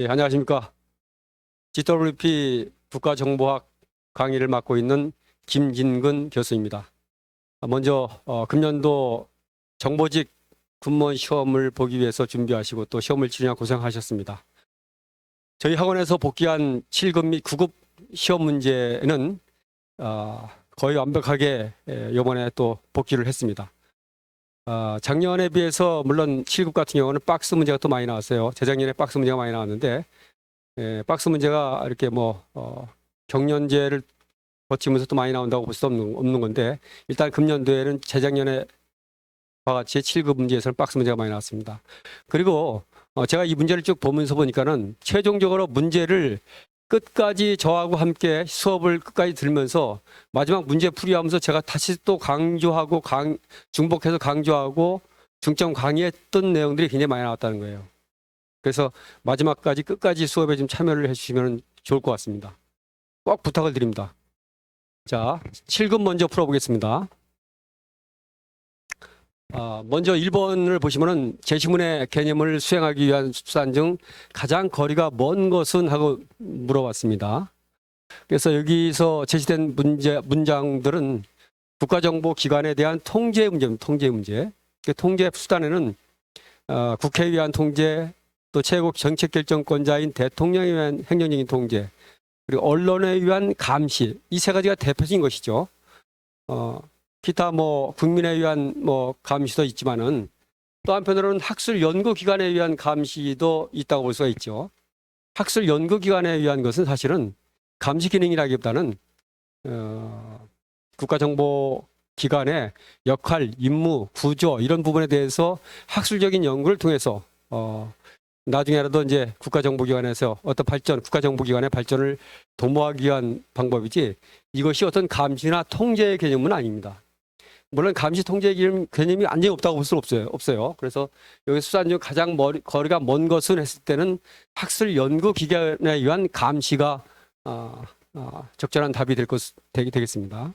예, 안녕하십니까. GWP 국가정보학 강의를 맡고 있는 김진근 교수입니다. 먼저 금년도 정보직 군무원 시험을 보기 위해서 준비하시고 또 시험을 치느냐 고생하셨습니다. 저희 학원에서 복귀한 7급 및 9급 시험 문제는 거의 완벽하게 이번에 또 복귀를 했습니다. 작년에 비해서 물론 7급 같은 경우는 박스 문제가 또 많이 나왔어요. 재작년에 박스 문제가 많이 나왔는데 박스 문제가 이렇게 경련제를 거치면서 또 많이 나온다고 볼 수 없는 건데 일단 금년도에는 재작년에 와 같이 7급 문제에서는 박스 문제가 많이 나왔습니다. 그리고 제가 이 문제를 쭉 보면서 보니까는 최종적으로 문제를 끝까지 저하고 함께 수업을 끝까지 들으면서 마지막 문제 풀이하면서 제가 다시 또 강조하고 중복해서 강조하고 중점 강의했던 내용들이 굉장히 많이 나왔다는 거예요. 그래서 마지막까지 끝까지 수업에 좀 참여를 해주시면 좋을 것 같습니다. 꼭 부탁을 드립니다. 자, 7급 먼저 풀어보겠습니다. 먼저 1번을 보시면은 제시문의 개념을 수행하기 위한 수산 중 가장 거리가 먼 것은 하고 물어봤습니다. 그래서 여기서 제시된 문장들은 국가정보기관에 대한 통제 문제입니다. 통제 문제. 통제 수단에는 국회에 의한 통제, 또 최고 정책결정권자인 대통령에 의한 행정적인 통제, 그리고 언론에 의한 감시, 이 세 가지가 대표적인 것이죠. 기타 국민에 의한 감시도 있지만은 또 한편으로는 학술 연구기관에 의한 감시도 있다고 볼 수가 있죠. 학술 연구기관에 의한 것은 사실은 감시 기능이라기보다는 국가정보기관의 역할, 임무, 구조 이런 부분에 대해서 학술적인 연구를 통해서 나중에라도 이제 국가정보기관에서 어떤 발전, 국가정보기관의 발전을 도모하기 위한 방법이지 이것이 어떤 감시나 통제의 개념은 아닙니다. 물론 감시 통제 개념이 완전히 없다고 볼 수는 없어요. 그래서 여기 수산 중 가장 거리가 먼 것은 했을 때는 학술 연구 기관에 의한 감시가 적절한 답이 되겠습니다.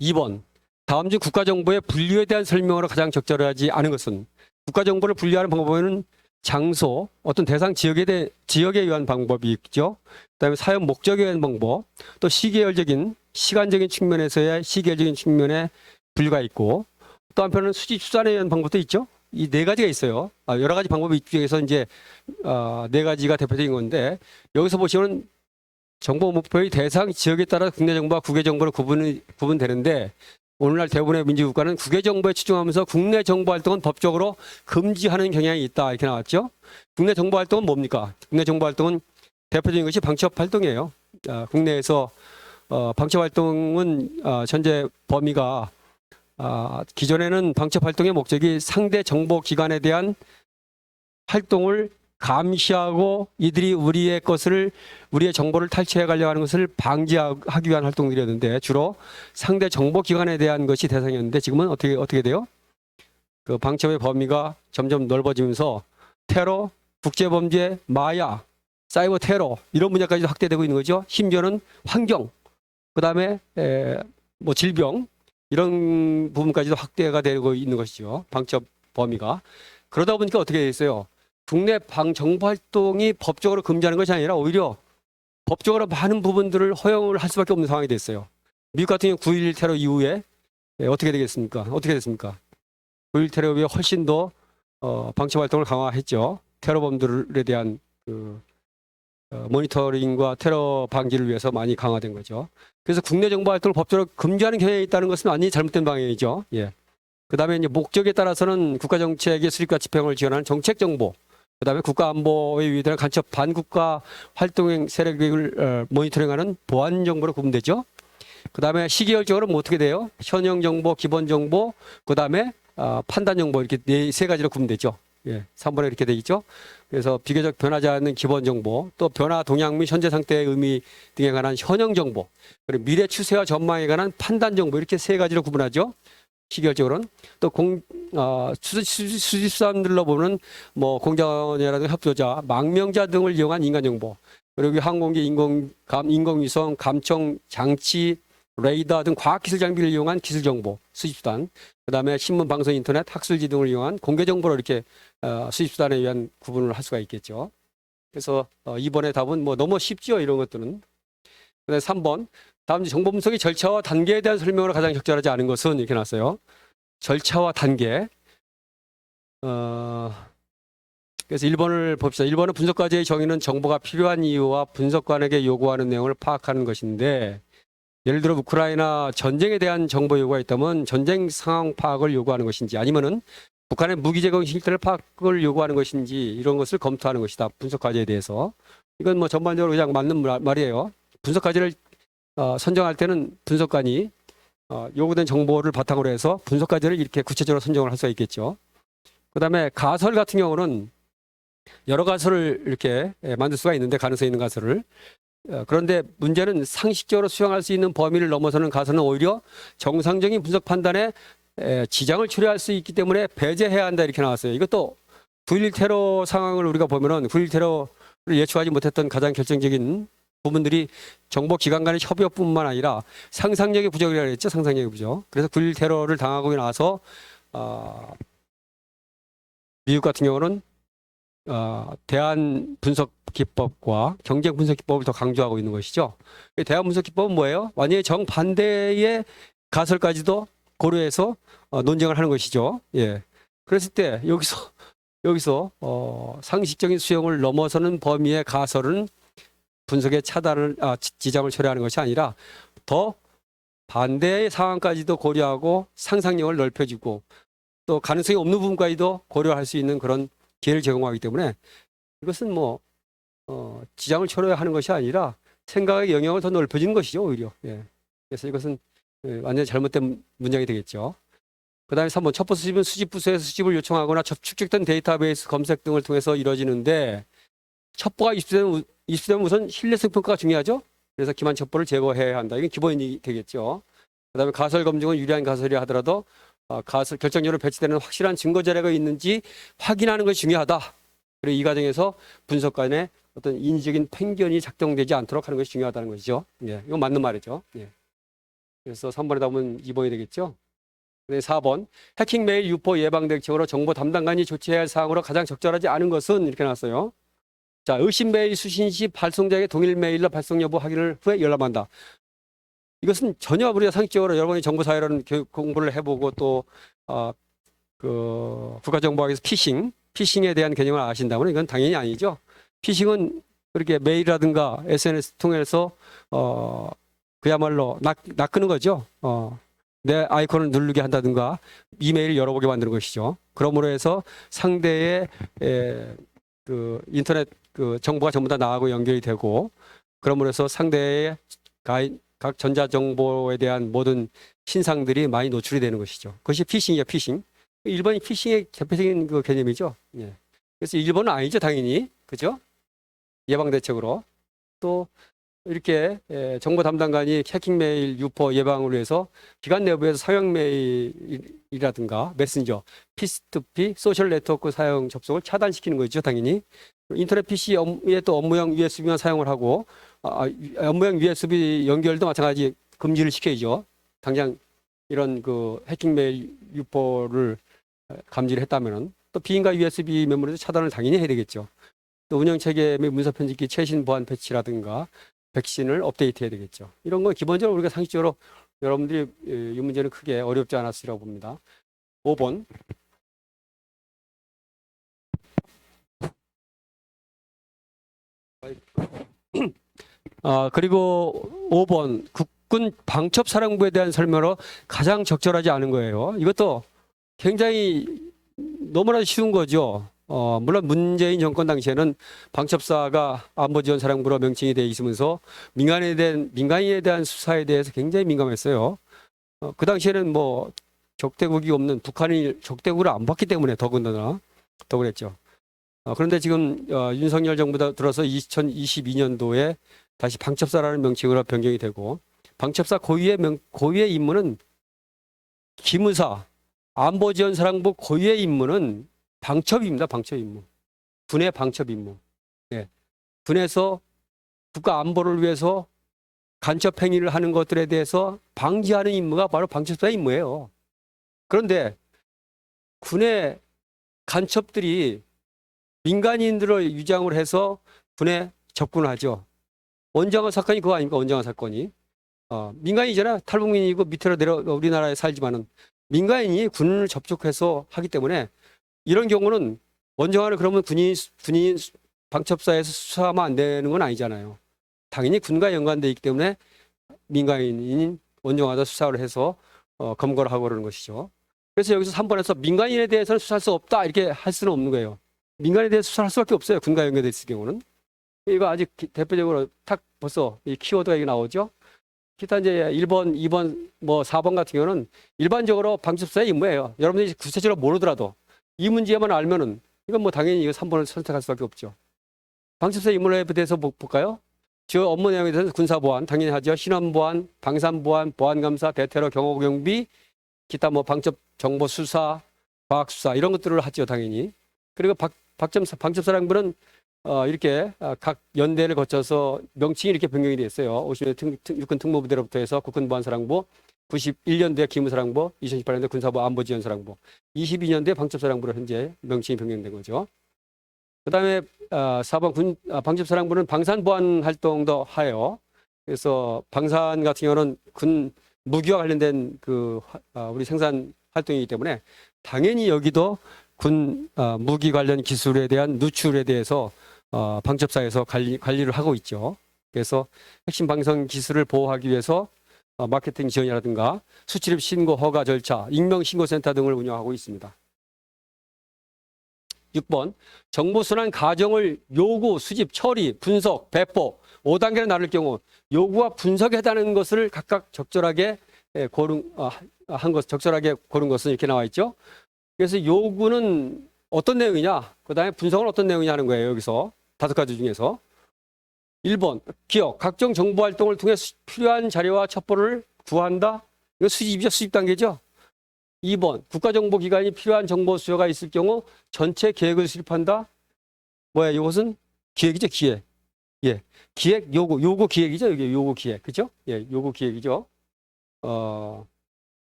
2번. 다음 중 국가정보의 분류에 대한 설명으로 가장 적절하지 않은 것은 국가정보를 분류하는 방법에는 장소, 어떤 대상 지역에 의한 방법이 있죠. 그다음에 사용 목적에 의한 방법, 또 시간적인 측면에서의 시계열적인 측면의 분류가 있고, 또 한편은 수집 수단에 의한 방법도 있죠. 이 네 가지가 있어요. 여러 가지 방법이 중에서 이제 네 가지가 대표적인 건데 여기서 보시면 정보 목표의 대상 지역에 따라 국내 정보와 국외 정보로 구분되는데 오늘날 대부분의 민주국가는 국외 정보에 치중하면서 국내 정보 활동은 법적으로 금지하는 경향이 있다 이렇게 나왔죠. 국내 정보 활동은 뭡니까? 국내 정보 활동은 대표적인 것이 방첩 활동이에요. 국내에서 방첩 활동은 현재 범위가 기존에는 방첩 활동의 목적이 상대 정보 기관에 대한 활동을 감시하고 이들이 우리의 정보를 탈취해 가려고 하는 것을 방지하기 위한 활동들이었는데 주로 상대 정보 기관에 대한 것이 대상이었는데 지금은 어떻게 돼요? 그 방첩의 범위가 점점 넓어지면서 테러, 국제범죄, 마약, 사이버 테러 이런 분야까지도 확대되고 있는 거죠. 심지어는 환경, 그다음에 질병 이런 부분까지도 확대가 되고 있는 것이죠. 방첩 범위가. 그러다 보니까 어떻게 됐어요? 국내 정보 활동이 법적으로 금지하는 것이 아니라 오히려 법적으로 많은 부분들을 허용을 할 수밖에 없는 상황이 됐어요. 미국 같은 경우 9.11 테러 이후에 어떻게 됐습니까? 9.11 테러 이후에 훨씬 더 방첩 활동을 강화했죠. 테러범들에 대한 모니터링과 테러 방지를 위해서 많이 강화된 거죠. 그래서 국내 정보 활동을 법적으로 금지하는 경향이 있다는 것은 완전히 잘못된 방향이죠. 예. 그다음에 이제 목적에 따라서는 국가 정책의 수립과 집행을 지원하는 정책 정보, 그다음에 국가 안보에 유의되는 간첩 반국가 활동 세력을 모니터링하는 보안 정보로 구분되죠. 그다음에 시계열적으로 어떻게 돼요? 현형 정보, 기본 정보, 그다음에 판단 정보 이렇게 세 가지로 구분되죠. 예, 3번에 이렇게 돼 있죠. 그래서 비교적 변하지 않는 기본 정보, 또 변화 동향 및 현재 상태의 의미 등에 관한 현형 정보, 그리고 미래 추세와 전망에 관한 판단 정보 이렇게 세 가지로 구분하죠. 시결적으로는 또 수집사람들로 보면 공작원이라든가 협조자, 망명자 등을 이용한 인간 정보, 그리고 항공기, 인공위성, 감청 장치, 레이더 등 과학기술 장비를 이용한 기술 정보 수집수단, 그다음에 신문, 방송, 인터넷, 학술지 등을 이용한 공개 정보로 이렇게 수집수단에 의한 구분을 할 수가 있겠죠. 그래서 2번의 답은 뭐 너무 쉽죠. 이런 것들은. 그다음에 3번. 다음 정보 분석의 절차와 단계에 대한 설명으로 가장 적절하지 않은 것은 이렇게 나왔어요. 절차와 단계. 그래서 1번을 봅시다. 1번은 분석과제의 정의는 정보가 필요한 이유와 분석관에게 요구하는 내용을 파악하는 것인데, 예를 들어 우크라이나 전쟁에 대한 정보 요구가 있다면 전쟁 상황 파악을 요구하는 것인지, 아니면은 북한의 무기 제공 실태를 파악을 요구하는 것인지, 이런 것을 검토하는 것이다. 분석과제에 대해서. 이건 뭐 전반적으로 그냥 맞는 말이에요. 분석과제를 선정할 때는 분석관이 요구된 정보를 바탕으로 해서 분석과제를 이렇게 구체적으로 선정을 할 수가 있겠죠. 그 다음에 가설 같은 경우는 여러 가설을 이렇게 만들 수가 있는데, 가능성이 있는 가설을. 그런데 문제는 상식적으로 수용할 수 있는 범위를 넘어서는 가설은 오히려 정상적인 분석 판단에 지장을 초래할 수 있기 때문에 배제해야 한다, 이렇게 나왔어요. 이것도 9.11 테러 상황을 우리가 보면은 9.11 테러를 예측하지 못했던 가장 결정적인 부분들이 정보기관 간의 협의뿐만 아니라 상상력의 부족이라고 했죠. 상상력의 부족. 그래서 9.11 테러를 당하고 나서 미국 같은 경우는 대안 분석 기법과 경쟁 분석 기법을 더 강조하고 있는 것이죠. 대안 분석 기법은 뭐예요? 완전히 정반대의 가설까지도 고려해서 논쟁을 하는 것이죠. 예. 그랬을 때 여기서 상식적인 수용을 넘어서는 범위의 가설은 분석의 차단을 지장을 초래하는 것이 아니라 더 반대의 상황까지도 고려하고 상상력을 넓혀주고 또 가능성이 없는 부분까지도 고려할 수 있는 그런 기회를 제공하기 때문에 이것은 뭐 지장을 초래하는 것이 아니라 생각의 영역을 더 넓혀지는 것이죠, 오히려. 예. 그래서 이것은 완전히 잘못된 문장이 되겠죠. 그 다음에 3번 첩보 수집은 수집부서에서 수집을 요청하거나 축적된 데이터베이스 검색 등을 통해서 이루어지는데, 첩보가 입수되면 우선 신뢰성 평가가 중요하죠. 그래서 기만 첩보를 제거해야 한다. 이건 기본이 되겠죠. 그 다음에 가설 검증은 유리한 가설이라 하더라도 가설 결정적으로 배치되는 확실한 증거 자료가 있는지 확인하는 것이 중요하다. 그리고 이 과정에서 분석관의 어떤 인지적인 편견이 작동되지 않도록 하는 것이 중요하다는 것이죠. 예, 이건 맞는 말이죠. 예. 그래서 3번에 답은 2번이 되겠죠. 4번 해킹 메일 유포 예방 대책으로 정보 담당관이 조치해야 할 사항으로 가장 적절하지 않은 것은 이렇게 나왔어요. 자, 의심 메일 수신 시 발송자에게 동일 메일로 발송 여부 확인을 후에 열람한다. 이것은 전혀 우리가 상식적으로 여러분이 정보사회라는 공부를 해보고 또 국가정보학에서 피싱에 대한 개념을 아신다면 이건 당연히 아니죠. 피싱은 그렇게 메일이라든가 SNS 통해서 그야말로 낚는 거죠. 내 아이콘을 누르게 한다든가 이메일을 열어보게 만드는 것이죠. 그러므로 해서 상대의 그 인터넷 그 정보가 전부 다 나하고 연결이 되고, 그러므로 해서 상대의 각 전자정보에 대한 모든 신상들이 많이 노출이 되는 것이죠. 그것이 피싱이죠, 피싱. 1번이 피싱의 대표적인 그 개념이죠. 예. 그래서 1번은 아니죠, 당연히. 그죠? 예방대책으로. 또 이렇게 정보 담당관이 해킹 메일 유포 예방을 위해서 기관 내부에서 사용 메일이라든가 메신저, P2P, 소셜 네트워크 사용 접속을 차단시키는 거죠, 당연히. 인터넷 PC에 또 업무용 USB만 사용을 하고 업무용 USB 연결도 마찬가지 금지를 시켜야죠. 당장 이런 그 해킹 메일 유포를 감지를 했다면은 또 비인가 USB 메모리도 차단을 당연히 해야 되겠죠. 또 운영 체계 및 문서 편집기 최신 보안 패치라든가 백신을 업데이트해야 되겠죠. 이런 건 기본적으로 우리가 상식적으로 여러분들이 이 문제는 크게 어렵지 않았으리라고 봅니다. 5번. 그리고 5번 국군 방첩사령부에 대한 설명으로 가장 적절하지 않은 거예요. 이것도 굉장히 너무나 쉬운 거죠. 물론 문재인 정권 당시에는 방첩사가 안보지원사령부로 명칭이 되어 있으면서 민간인에 대한 수사에 대해서 굉장히 민감했어요. 그 당시에는 뭐 적대국이 없는 북한이 적대국을 안 봤기 때문에 더 그랬죠. 그런데 지금 윤석열 정부 들어서 2022년도에 다시 방첩사라는 명칭으로 변경이 되고, 방첩사 고유의 임무는 기무사, 안보지원사령부 고유의 임무는 방첩입니다. 방첩 임무. 군의 방첩 임무. 네. 군에서 국가 안보를 위해서 간첩 행위를 하는 것들에 대해서 방지하는 임무가 바로 방첩사의 임무예요. 그런데 군의 간첩들이 민간인들을 유장을 해서 군에 접근하죠. 원장어 사건이 그거 아닙니까? 원장어 사건이. 민간인이잖아. 탈북민이고 밑으로 내려 우리나라에 살지만은 민간인이 군을 접촉해서 하기 때문에 이런 경우는 원정화를 그러면 군인 방첩사에서 수사하면 안 되는 건 아니잖아요. 당연히 군과 연관돼 있기 때문에 민간인인 원정화도 수사를 해서 검거를 하고 그러는 것이죠. 그래서 여기서 3번에서 민간인에 대해서는 수사할 수 없다 이렇게 할 수는 없는 거예요. 민간인에 대해서 수사할 수밖에 없어요. 군과 연관돼 있을 경우는. 이거 아직 대표적으로 탁 벌써 이 키워드가 이게 나오죠. 기타 이제 1번, 2번, 뭐 4번 같은 경우는 일반적으로 방첩사의 임무예요. 여러분들이 구체적으로 모르더라도 이 문제만 알면은 이건 뭐 당연히 이거 3번을 선택할 수밖에 없죠. 방첩사의 임무에 대해서 볼까요? 주 업무 내용에 대해서 군사보안 당연히 하죠. 신원보안, 방산보안, 보안감사, 대테러 경호경비, 기타 뭐 방첩 정보 수사, 과학수사 이런 것들을 하죠. 당연히. 그리고 방첩사령부는 이렇게 각 연대를 거쳐서 명칭이 이렇게 변경이 됐어요. 50년대 육군 특무부대로부터 해서 국군보안사령부, 91년대 기무사령부, 2018년대 군사부 안보지원사령부, 22년대 방첩사령부로 현재 명칭이 변경된 거죠. 그 다음에 4번 방첩사령부는 방산보안 활동도 하여 그래서 방산 같은 경우는 군 무기와 관련된 우리 생산 활동이기 때문에 당연히 여기도 군 무기 관련 기술에 대한 누출에 대해서 방첩사에서 관리를 하고 있죠. 그래서 핵심 방산 기술을 보호하기 위해서 마케팅 지원이라든가 수출입 신고 허가 절차, 익명 신고센터 등을 운영하고 있습니다. 6번 정보순환 과정을 요구, 수집, 처리, 분석, 배포 5단계로 나눌 경우 요구와 분석에 해당하는 것을 각각 적절하게 적절하게 고른 것은 이렇게 나와 있죠. 그래서 요구는 어떤 내용이냐, 그 다음에 분석은 어떤 내용이냐 하는 거예요. 여기서 5가지 중에서 1번 기억, 각종 정보 활동을 통해 필요한 자료와 첩보를 구한다. 이거 수집이죠. 수집 단계죠. 2번 국가정보기관이 필요한 정보 수요가 있을 경우 전체 계획을 수립한다. 뭐야 이것은 기획이죠. 기획. 예, 기획 요구 기획이죠. 이게 요구 기획. 그죠? 예, 요구 기획이죠.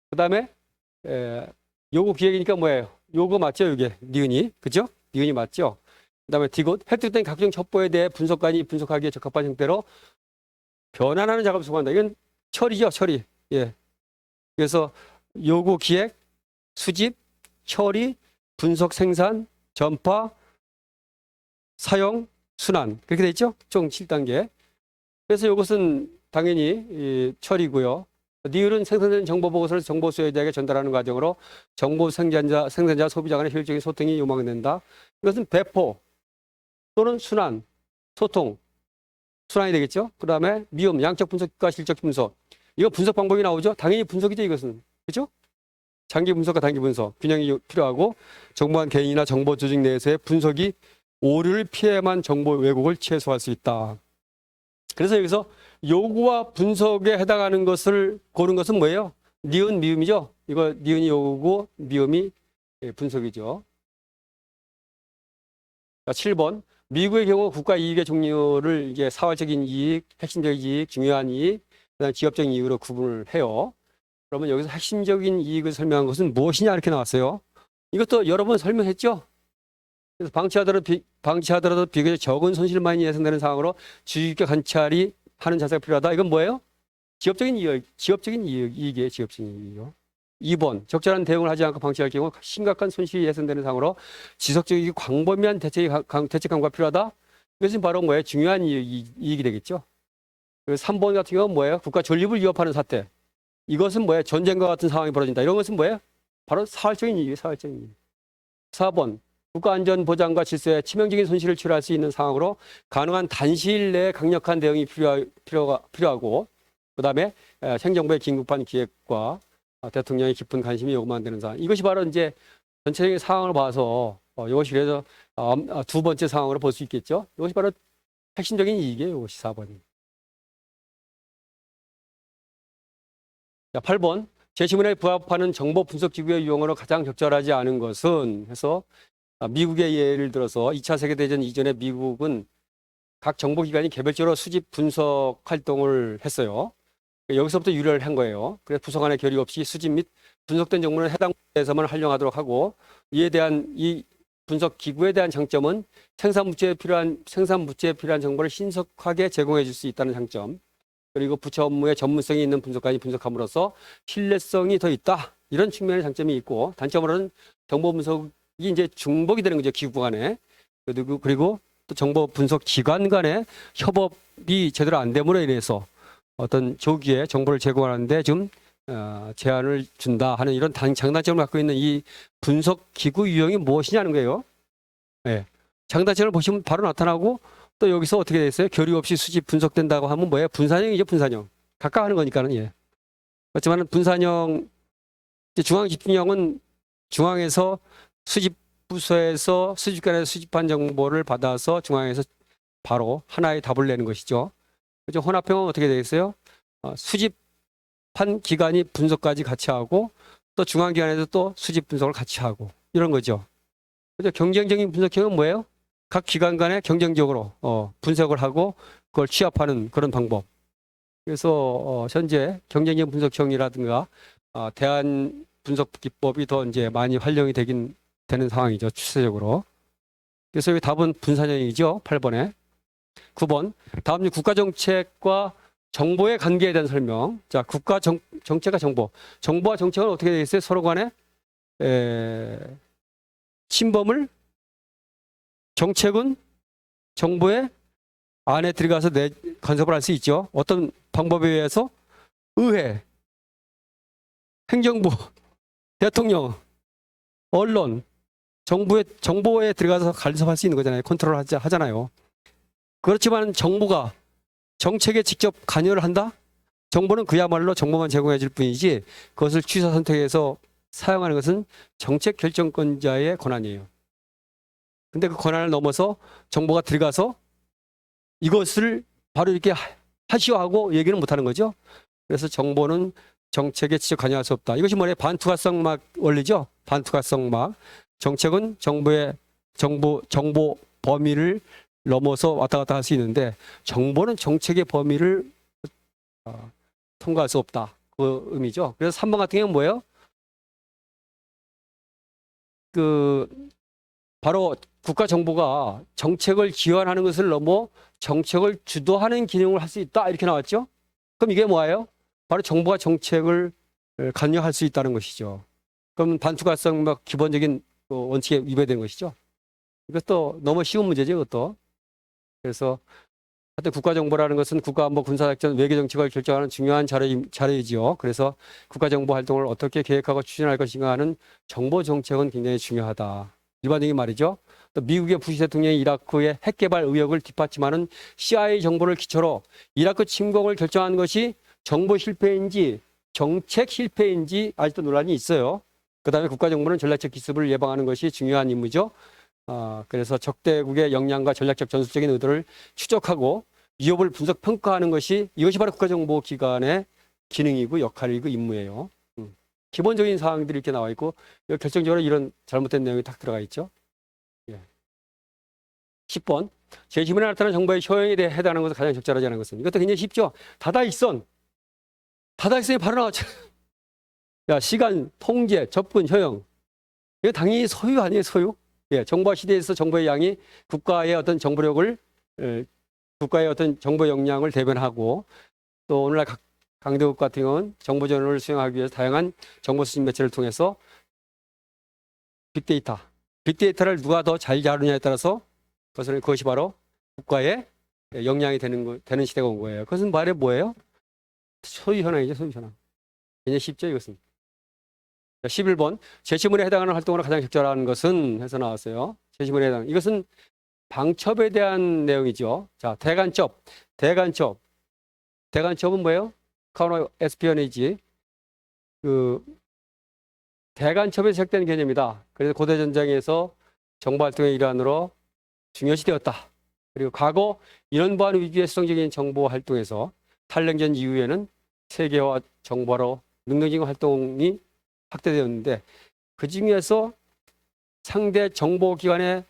그다음에 요구 기획이니까 뭐예요? 요거 맞죠? 이게 니은이. 그죠? 니은이 맞죠? 그다음에 디귿 획득된 각종 첩보에 대해 분석관이 분석하기에 적합한 형태로 변환하는 작업을 수행한다. 이건 처리죠. 처리. 예. 그래서 요구 기획, 수집, 처리, 분석, 생산, 전파, 사용, 순환. 그렇게 돼 있죠? 총 7단계. 그래서 이것은 당연히 처리고요. 니을은 생산된 정보 보고서를 정보 수요자에게 전달하는 과정으로 정보 생산자, 소비자 간의 효율적인 소통이 요망된다. 이것은 배포 또는 순환, 소통, 순환이 되겠죠. 그 다음에 미음, 양적 분석과 실적 분석. 이거 분석 방법이 나오죠. 당연히 분석이죠. 이것은. 그렇죠? 장기 분석과 단기 분석, 균형이 필요하고 정보한 개인이나 정보 조직 내에서의 분석이 오류를 피해야만 정보 왜곡을 최소화할 수 있다. 그래서 여기서 요구와 분석에 해당하는 것을 고른 것은 뭐예요? 니은, 미음이죠. 이거 니은이 요구고 미음이 분석이죠. 7번 미국의 경우 국가 이익의 종류를 이제 사활적인 이익, 핵심적인 이익, 중요한 이익, 그다음 지역적인 이익으로 구분을 해요. 그러면 여기서 핵심적인 이익을 설명한 것은 무엇이냐 이렇게 나왔어요. 이것도 여러 번 설명했죠. 그래서 방치하더라도 비교적 적은 손실만이 예상되는 상황으로 주의깊게 관찰이 하는 자세가 필요하다. 이건 뭐예요? 지역적인 이익이에요. 지역적인 이익이요. 2번 적절한 대응을 하지 않고 방치할 경우 심각한 손실이 예상되는 상황으로 지속적이고 광범위한 대책 강구가 필요하다. 이것은 바로 뭐예요? 중요한 이익이 되겠죠. 그리고 3번 같은 경우는 뭐예요? 국가 존립을 위협하는 사태. 이것은 뭐예요? 전쟁과 같은 상황이 벌어진다. 이런 것은 뭐예요? 바로 사활적인 이익이에요. 사활적인 이익. 4번 국가안전보장과 질서에 치명적인 손실을 초래할 수 있는 상황으로 가능한 단시일 내에 강력한 대응이 필요하고 그다음에 행정부의 긴급한 기획과 대통령의 깊은 관심이 요구만 되는 상황. 이것이 바로 이제 전체적인 상황을 봐서 이것이 그래서 두 번째 상황으로 볼 수 있겠죠. 이것이 바로 핵심적인 이익이에요. 이것이 4번이. 자, 8번 제시문에 부합하는 정보 분석기구의 유형으로 가장 적절하지 않은 것은 해서 미국의 예를 들어서 2차 세계대전 이전에 미국은 각 정보기관이 개별적으로 수집 분석 활동을 했어요. 여기서부터 유래를 한 거예요. 그래서 부서 간의 결의 없이 수집 및 분석된 정보는 해당 부서에서만 활용하도록 하고 이에 대한 이 분석 기구에 대한 장점은 생산 부처에 필요한 정보를 신속하게 제공해 줄 수 있다는 장점. 그리고 부처 업무에 전문성이 있는 분석관이 분석함으로써 신뢰성이 더 있다. 이런 측면의 장점이 있고, 단점으로는 정보 분석이 이제 중복이 되는 거죠. 기구 간에. 그리고 또 정보 분석 기관 간의 협업이 제대로 안 됨으로 인해서 어떤 조기에 정보를 제공하는데 좀 제한을 준다 하는 이런 장단점을 갖고 있는 이 분석 기구 유형이 무엇이냐는 거예요. 네. 장단점을 보시면 바로 나타나고, 또 여기서 어떻게 돼 있어요? 교류 없이 수집 분석된다고 하면 뭐예요? 분산형이죠, 분산형. 각각 하는 거니까는, 예. 그렇지만 분산형, 중앙 집중형은 중앙에서 수집부서에서 수집관에서 수집한 정보를 받아서 중앙에서 바로 하나의 답을 내는 것이죠. 그죠? 혼합형은 어떻게 되어 있어요? 수집한 기관이 분석까지 같이 하고, 또 중앙기관에서 또 수집 분석을 같이 하고, 이런 거죠. 그죠? 경쟁적인 분석형은 뭐예요? 각 기관 간에 경쟁적으로 분석을 하고 그걸 취합하는 그런 방법. 그래서 현재 경쟁적 분석형이라든가 대안 분석 기법이 더 이제 많이 활용이 되는 상황이죠. 추세적으로. 그래서 여기 답은 분산형이죠. 8번에. 9번. 다음 중 국가 정책과 정보의 관계에 대한 설명. 자, 국가 정책과 정보. 정보와 정책은 어떻게 되어 있어요? 서로 간에 침범을, 정책은 정부의 안에 들어가서 간섭을 할 수 있죠. 어떤 방법에 의해서? 의회, 행정부, 대통령, 언론, 정보에 들어가서 간섭할 수 있는 거잖아요. 컨트롤 하잖아요. 그렇지만 정부가 정책에 직접 관여를 한다? 정부는 그야말로 정보만 제공해 줄 뿐이지 그것을 취사 선택해서 사용하는 것은 정책 결정권자의 권한이에요. 근데 그 권한을 넘어서 정보가 들어가서 이것을 바로 이렇게 하시오 하고 얘기는 못하는 거죠. 그래서 정보는 정책에 직접 관여할 수 없다. 이것이 뭐예요? 반투과성막 원리죠. 반투과성막. 정책은 정보 범위를 넘어서 왔다 갔다 할 수 있는데 정보는 정책의 범위를 통과할 수 없다. 그 의미죠. 그래서 3번 같은 경우는 뭐예요? 바로 국가 정보가 정책을 지원하는 것을 넘어 정책을 주도하는 기능을 할 수 있다. 이렇게 나왔죠. 그럼 이게 뭐예요? 바로 정부가 정책을 관여할 수 있다는 것이죠. 그럼 반투과성 막 기본적인 원칙에 위배되는 것이죠. 이것도 너무 쉬운 문제죠. 이것도. 그래서 하여튼 국가정보라는 것은 국가안보, 군사작전, 외교정책을 결정하는 중요한 자료이지요. 그래서 국가정보 활동을 어떻게 계획하고 추진할 것인가 하는 정보정책은 굉장히 중요하다. 일반적인 말이죠. 또 미국의 부시 대통령이 이라크의 핵개발 의혹을 뒷받침하는 CIA 정보를 기초로 이라크 침공을 결정한 것이 정보 실패인지 정책 실패인지 아직도 논란이 있어요. 그다음에 국가정보는 전략적 기습을 예방하는 것이 중요한 임무죠. 그래서 적대국의 역량과 전략적 전술적인 의도를 추적하고 위협을 분석 평가하는 것이 이것이 바로 국가정보기관의 기능이고 역할이고 임무예요. 기본적인 사항들이 이렇게 나와 있고 결정적으로 이런 잘못된 내용이 딱 들어가 있죠. 10번. 제10원에 나타나는 정보의 효용에 대해 해당하는 것은 가장 적절하지 않은 것은. 이것도 굉장히 쉽죠. 다다익선. 다다익선이 바로 나왔죠. 야, 시간, 통제, 접근, 효용. 이거 당연히 소유 아니에요, 소유? 예, 정보 시대에서 정보의 양이 국가의 어떤 정보력을, 국가의 어떤 정보 역량을 대변하고 또 오늘날 강대국 같은 경우는 정보 전환을 수행하기 위해서 다양한 정보 수집 매체를 통해서 빅데이터를 누가 더 잘 다루냐에 따라서 그것이 바로 국가의 역량이 되는 시대가 온 거예요. 그것은 말해 뭐예요? 소유 현황이죠, 소유 현황. 굉장히 쉽죠, 이것은. 11번. 제시문에 해당하는 활동으로 가장 적절한 것은 해서 나왔어요. 제시문에 해당. 이것은 방첩에 대한 내용이죠. 자, 대간첩은 뭐예요? 카운터 에스피어네이지. 대간첩에 시작된 개념이다. 그래서 고대 전쟁에서 정보 활동의 일환으로 중요시 되었다. 그리고 과거 인원보안 위주의 수동적인 정보 활동에서 탈냉전 이후에는 세계화 정보로 능동적인 활동이 확대되었는데 그 중에서 상대 정보기관의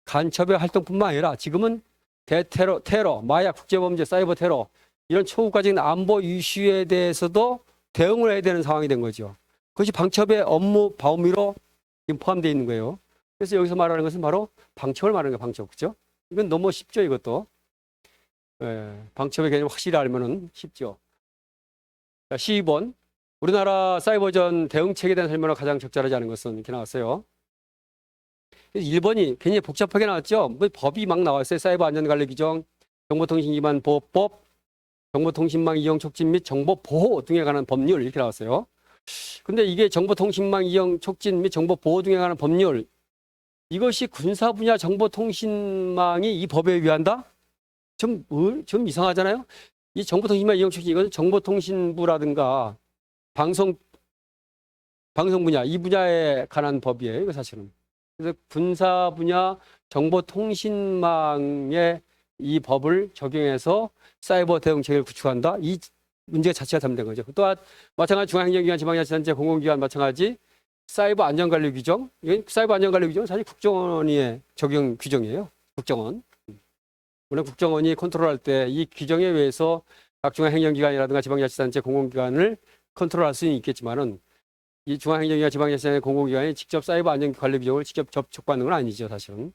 간첩의 활동뿐만 아니라 지금은 테러, 마약, 국제범죄, 사이버 테러 이런 초국가적인 안보 이슈에 대해서도 대응을 해야 되는 상황이 된 거죠. 그것이 방첩의 업무 범위로 포함되어 있는 거예요. 그래서 여기서 말하는 것은 바로 방첩을 말하는 거예요. 방첩. 그죠? 이건 너무 쉽죠, 이것도. 예, 방첩의 개념 확실히 알면은 쉽죠. 자, 12번. 우리나라 사이버전 대응책에 대한 설명을 가장 적절하지 않은 것은 이렇게 나왔어요. 1번이 굉장히 복잡하게 나왔죠. 뭐 법이 막 나왔어요. 사이버 안전관리 규정, 정보통신기반 보호법, 정보통신망 이용 촉진 및 정보 보호 등에 관한 법률 이렇게 나왔어요. 근데 이게 정보통신망 이용 촉진 및 정보 보호 등에 관한 법률, 이것이 군사 분야 정보통신망이 이 법에 의한다? 좀 이상하잖아요. 이 정보통신망 이용 촉진, 이건 정보통신부라든가 방송 분야, 이 분야에 관한 법이에요. 이거 사실은. 그래서 군사 분야 정보통신망에 이 법을 적용해서 사이버 대응체계를 구축한다. 이 문제 자체가 잘못된 거죠. 또한 마찬가지 중앙행정기관, 지방자치단체, 공공기관 마찬가지 사이버 안전관리 규정. 사이버 안전관리 규정은 사실 국정원의 적용 규정이에요. 국정원. 물론 국정원이 컨트롤할 때 이 규정에 의해서 각 중앙행정기관이라든가 지방자치단체, 공공기관을 컨트롤할 수는 있겠지만은 이 중앙행정기관, 지방자치단체, 공공기관이 직접 사이버 안전관리 규정을 직접 접촉받는 건 아니죠, 사실은.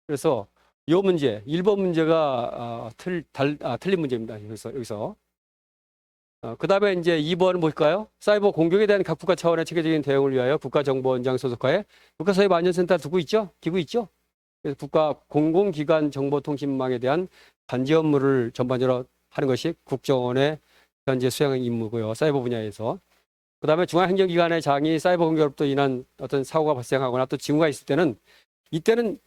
그래서 이 문제, 1번 문제가 틀린 문제입니다. 여기서. 그 다음에 이제 2번은 뭘까요? 사이버 공격에 대한 각 국가 차원의 체계적인 대응을 위하여 국가정보원장 소속하에 국가사이버안전센터 두고 있죠? 기구 있죠? 그래서 국가 공공기관 정보통신망에 대한 관제 업무를 전반적으로 하는 것이 국정원의 현재 수행 임무고요. 사이버 분야에서. 그 다음에 중앙행정기관의 장이 사이버 공격으로부터 인한 어떤 사고가 발생하거나 또 징후가 있을 때는 이때는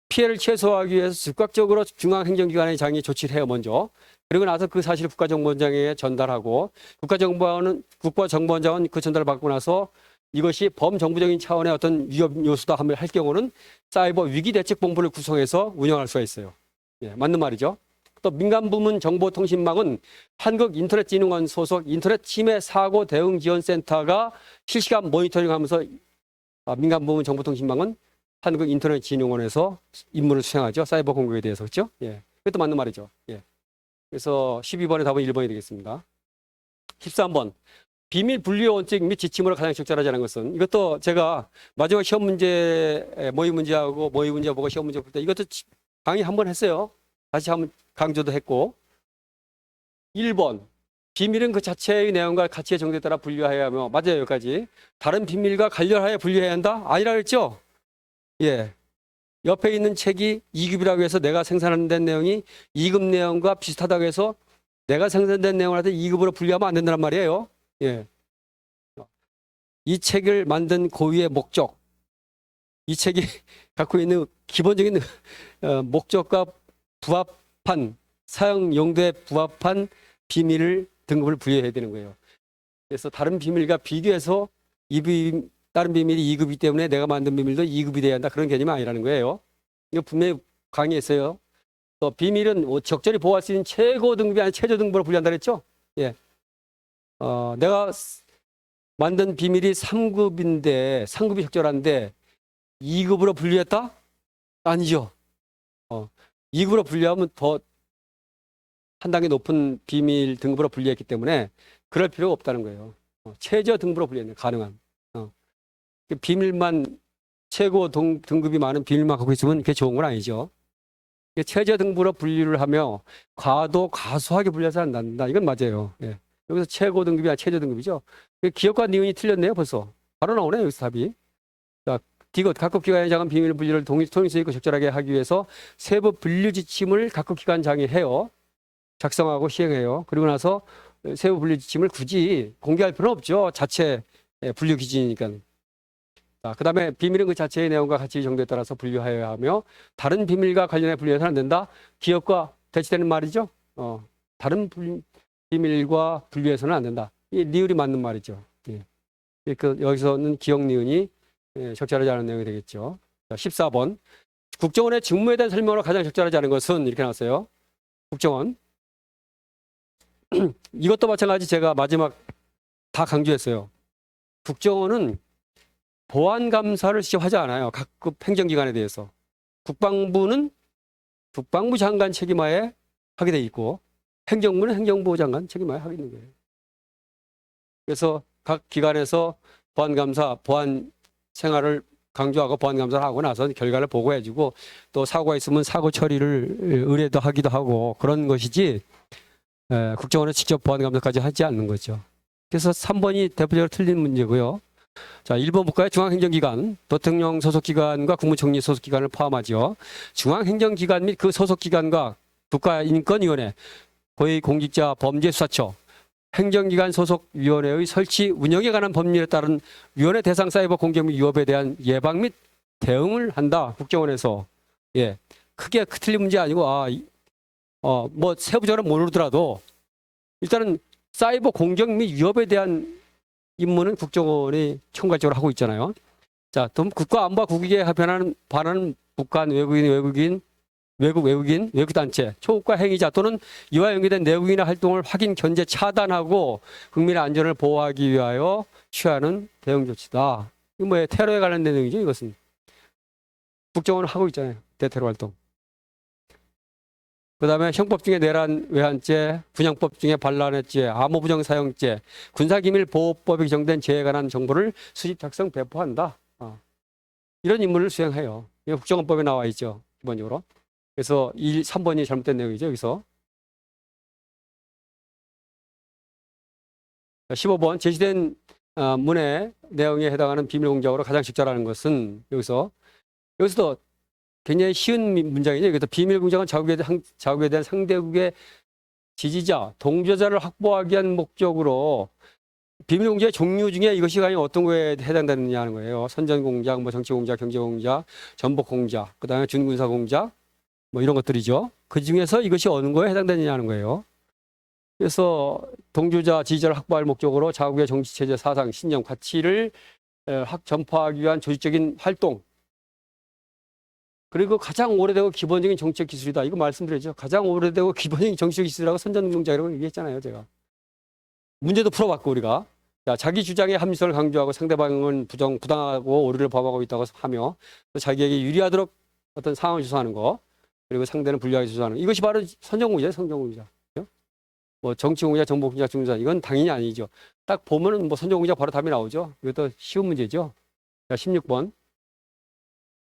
피해를 최소화하기 위해서 즉각적으로 중앙행정기관의 장이 조치를 해요, 먼저. 그리고 나서 그 사실을 국가정보원장에 전달하고 국가정보원장은 그 전달을 받고 나서 이것이 범정부적인 차원의 어떤 위협 요소다 할 경우는 사이버 위기대책본부를 구성해서 운영할 수가 있어요. 예, 맞는 말이죠. 또 민간부문 정보통신망은 한국인터넷진흥원 소속 인터넷 침해 사고 대응 지원센터가 실시간 모니터링하면서 민간부문 정보통신망은 한국인터넷진흥원에서 임무를 수행하죠. 사이버 공격에 대해서. 그렇죠? 예. 그것도 맞는 말이죠. 예. 그래서 12번의 답은 1번이 되겠습니다. 13번. 비밀 분류 원칙 및 지침으로 가장 적절하지 않은 것은, 이것도 제가 마지막 시험 문제, 모의 문제하고 모의 문제 보고 시험 문제 볼 때 이것도 강의 한 번 했어요. 다시 한번 강조도 했고. 1번. 비밀은 그 자체의 내용과 가치의 정도에 따라 분류해야 하며, 맞아요. 여기까지. 다른 비밀과 관련하여 분류해야 한다? 아니라 그랬죠? 예. 옆에 있는 책이 2급이라고 해서 내가 생산된 내용이 2급 내용과 비슷하다고 해서 내가 생산된 내용한테 2급으로 분류하면 안 된다는 말이에요. 예. 이 책을 만든 고유의 목적, 이 책이 갖고 있는 기본적인 목적과 부합한, 사용 용도에 부합한 비밀을 등급을 분류해야 되는 거예요. 그래서 다른 비밀과 비교해서 다른 비밀이 2급이기 때문에 내가 만든 비밀도 2급이 돼야 한다. 그런 개념이 아니라는 거예요. 이거 분명히 강의했어요. 또 비밀은 적절히 보호할 수 있는 최고 등급이 아니라 최저 등급으로 분류한다 그랬죠? 예. 내가 만든 비밀이 3급인데, 3급이 적절한데 2급으로 분류했다? 아니죠. 2급으로 분류하면 더 한 단계 높은 비밀 등급으로 분류했기 때문에 그럴 필요가 없다는 거예요. 최저 등급으로 분류했네, 가능한. 비밀만 최고 등급이 많은 비밀만 갖고 있으면 그게 좋은 건 아니죠. 최저 등급으로 분류를 하며 과소하게 분류해서 안 난다. 이건 맞아요. 예. 여기서 최고 등급이 아니라 최저 등급이죠. 기업과 니은이 틀렸네요, 벌써. 바로 나오네요, 여기서 답이. 자, 디귿, 각급 기관의 장은 비밀 분류를 통일성 있고 적절하게 하기 위해서 세부 분류 지침을 각급 기관장이 해요. 작성하고 시행해요. 그리고 나서 세부 분류 지침을 굳이 공개할 필요는 없죠. 자체 분류 기준이니까. 자, 그 다음에 비밀은 그 자체의 내용과 가치 정도에 따라서 분류하여야 하며 다른 비밀과 관련해 분류해서는 안 된다. 기업과 대치되는 말이죠. 다른 비밀과 분류해서는 안 된다. 이 니을이 맞는 말이죠. 예. 여기서는 기억 니은이 적절하지 않은 내용이 되겠죠. 자, 14번. 국정원의 직무에 대한 설명으로 가장 적절하지 않은 것은 이렇게 나왔어요. 국정원. 이것도 마찬가지 제가 마지막 다 강조했어요. 국정원은 보안감사를 직접 하지 않아요. 각급 행정기관에 대해서. 국방부는 국방부 장관 책임하에 하게 돼 있고 행정부는 행정부 장관 책임하에 하게 있는 거예요. 그래서 각 기관에서 보안감사, 보안 생활을 강조하고 보안 감사를 하고 나서 결과를 보고해주고 또 사고가 있으면 사고 처리를 의뢰도 하기도 하고 그런 것이지 국정원은 직접 보안 감사까지 하지 않는 거죠. 그래서 3번이 대표적으로 틀린 문제고요. 자, 1번 볼까요? 중앙행정기관, 대통령 소속기관과 국무총리 소속기관을 포함하죠. 중앙행정기관 및 그 소속기관과 국가인권위원회, 고위공직자 범죄수사처, 행정기관 소속위원회의 설치 운영에 관한 법률에 따른 위원회 대상 사이버 공격 및 위협에 대한 예방 및 대응을 한다. 국정원에서. 예. 크게 틀린 문제 아니고, 뭐 세부적으로 모르더라도 일단은 사이버 공격 및 위협에 대한 임무는 국정원이 총괄적으로 하고 있잖아요. 자, 또 국가안보와 국익에 반하는 북한 외국인, 외국단체, 초국가 행위자 또는 이와 연계된 내국인의 활동을 확인, 견제, 차단하고 국민의 안전을 보호하기 위하여 취하는 대응 조치다. 이거 뭐예요? 테러에 관련된 내용이죠, 이것은. 국정원은 하고 있잖아요. 대테러 활동. 그 다음에 형법 중에 내란 외환죄, 분양법 중에 반란죄, 암호부정 사용죄, 군사기밀보호법에 규정된 죄에 관한 정보를 수집, 작성, 배포한다. 이런 임무를 수행해요. 이게 국정원법에 나와 있죠. 기본적으로. 그래서 3번이 잘못된 내용이죠. 여기서. 15번 제시된 문의 내용에 해당하는 비밀공작으로 가장 적절하는 것은 여기서도 굉장히 쉬운 문장이죠. 여기서 비밀공작은 자국에 대한 상대국의 지지자, 동조자를 확보하기 위한 목적으로 비밀공작의 종류 중에 이것이 과연 어떤 거에 해당되느냐 하는 거예요. 선전공작, 뭐 정치공작, 경제공작, 전복공작, 그 다음에 준군사공작, 뭐 이런 것들이죠. 그 중에서 이것이 어느 거에 해당되느냐 하는 거예요. 그래서 동조자, 지지자를 확보할 목적으로 자국의 정치체제, 사상, 신념, 가치를 전파하기 위한 조직적인 활동, 그리고 가장 오래되고 기본적인 정치적 기술이다. 이거 말씀드렸죠. 가장 오래되고 기본적인 정치적 기술이라고 선전공작이라고 얘기했잖아요. 제가. 문제도 풀어봤고 우리가. 자, 자기 주장의 합리성을 강조하고 상대방은 부당하고 오류를 범하고 있다고 하며 또 자기에게 유리하도록 어떤 상황을 조사하는 거, 그리고 상대는 불리하게 조사하는 거. 이것이 바로 선전공작이에요. 선전공작. 뭐 정치공작, 정보공작, 중사 이건 당연히 아니죠. 딱 보면은 뭐 선전공작 바로 답이 나오죠. 이것도 쉬운 문제죠. 자, 16번.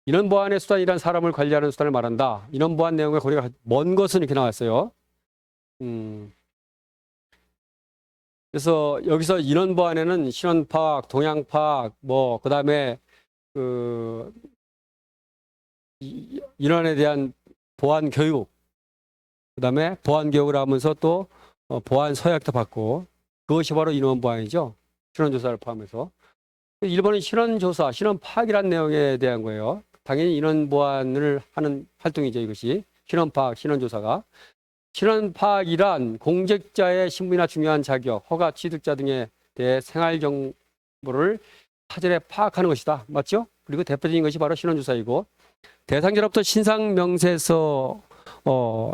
인원 보안의 수단이란 사람을 관리하는 수단을 말한다. 인원 보안 내용의 거리가 먼 것은 이렇게 나왔어요. 그래서 여기서 인원 보안에는 신원 파악, 동향 파악, 뭐 그다음에 그 인원에 대한 보안 교육, 그다음에 보안 교육을 하면서 또 보안 서약도 받고 그것이 바로 인원 보안이죠. 신원 조사를 포함해서. 1번은 신원 조사, 신원 파악이라는 내용에 대한 거예요. 당연히 인원 보안을 하는 활동이죠. 이것이 신원 파악, 신원 조사가. 신원 파악이란 공직자의 신분이나 중요한 자격, 허가, 취득자 등에 대해 생활 정보를 사전에 파악하는 것이다. 맞죠? 그리고 대표적인 것이 바로 신원 조사이고 대상자로부터 신상 명세서,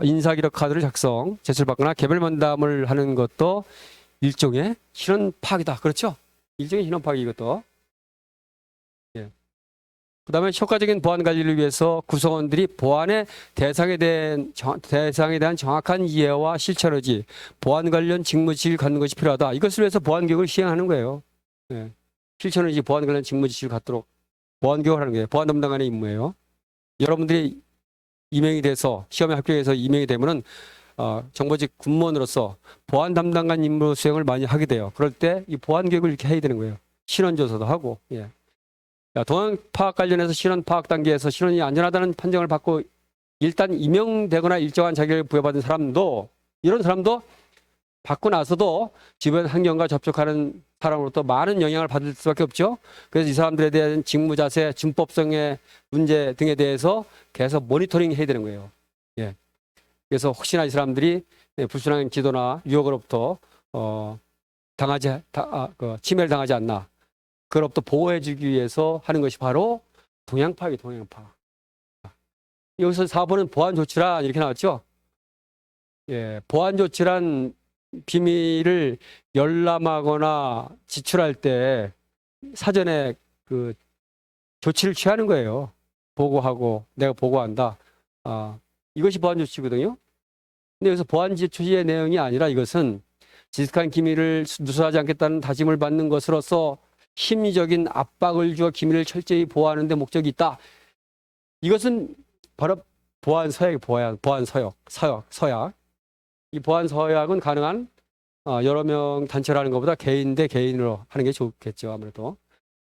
인사기록 카드를 작성, 제출받거나 개별 면담을 하는 것도 일종의 신원 파악이다. 그렇죠? 일종의 신원 파악이 이것도. 예. 그 다음에 효과적인 보안 관리를 위해서 구성원들이 보안의 대상에 대한 정확한 이해와 실천 의지, 보안 관련 직무지시를 갖는 것이 필요하다. 이것을 위해서 보안 교육을 시행하는 거예요. 네. 실천 의지, 보안 관련 직무지시를 갖도록 보안 교육을 하는 거예요. 보안 담당관의 임무예요. 여러분들이 임명이 돼서 시험에 합격해서 임명이 되면은 정보직 군무원으로서 보안 담당관 임무 수행을 많이 하게 돼요. 그럴 때 이 보안 교육을 이렇게 해야 되는 거예요. 신원 조사도 하고. 예. 동향 파악 관련해서 신원 파악 단계에서 신원이 안전하다는 판정을 받고 일단 임명되거나 일정한 자격을 부여받은 사람도, 이런 사람도 받고 나서도 주변 환경과 접촉하는 사람으로부터 많은 영향을 받을 수밖에 없죠. 그래서 이 사람들에 대한 직무 자세, 준법성의 문제 등에 대해서 계속 모니터링 해야 되는 거예요. 예. 그래서 혹시나 이 사람들이 불순한 기도나 유혹으로부터 침해를 당하지 않나, 그로부터 보호해주기 위해서 하는 것이 바로 동향 파악이 동향 파악. 여기서 4번은 보안 조치란 이렇게 나왔죠. 예, 보안 조치란 비밀을 열람하거나 지출할 때 사전에 그 조치를 취하는 거예요. 보고하고 내가 보고한다. 이것이 보안 조치거든요. 근데 여기서 보안 조치의 내용이 아니라 이것은 지식한 기밀을 누설하지 않겠다는 다짐을 받는 것으로서 심리적인 압박을 주어 기밀을 철저히 보호하는 데 목적이 있다. 이것은 바로 보안 서약이 보안 서약. 이 보안 서약은 가능한 여러 명 단체로 하는 것보다 개인 대 개인으로 하는 게 좋겠죠, 아무래도.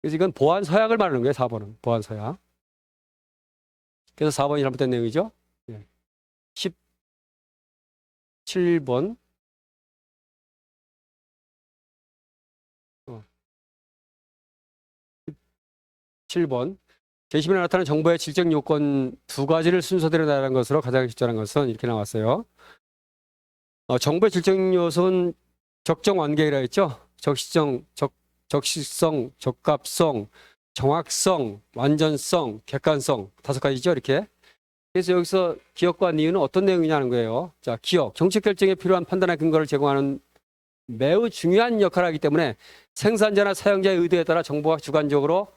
그래서 이건 보안 서약을 말하는 거예요, 4번은. 보안 서약. 그래서 4번이 잘못된 내용이죠. 17번. 7번. 게시물에 나타나는 정보의 질적 요건 두 가지를 순서대로 나열한 것으로 가장 적절한 것은 이렇게 나왔어요. 정보의 질적 요소는 적정 완계라 했죠. 적시성, 적합성, 정확성, 완전성, 객관성 5가지죠. 이렇게. 그래서 여기서 기억과 니은은 어떤 내용이냐는 거예요. 자, 기억, 정책 결정에 필요한 판단의 근거를 제공하는 매우 중요한 역할을 하기 때문에 생산자나 사용자의 의도에 따라 정보가 주관적으로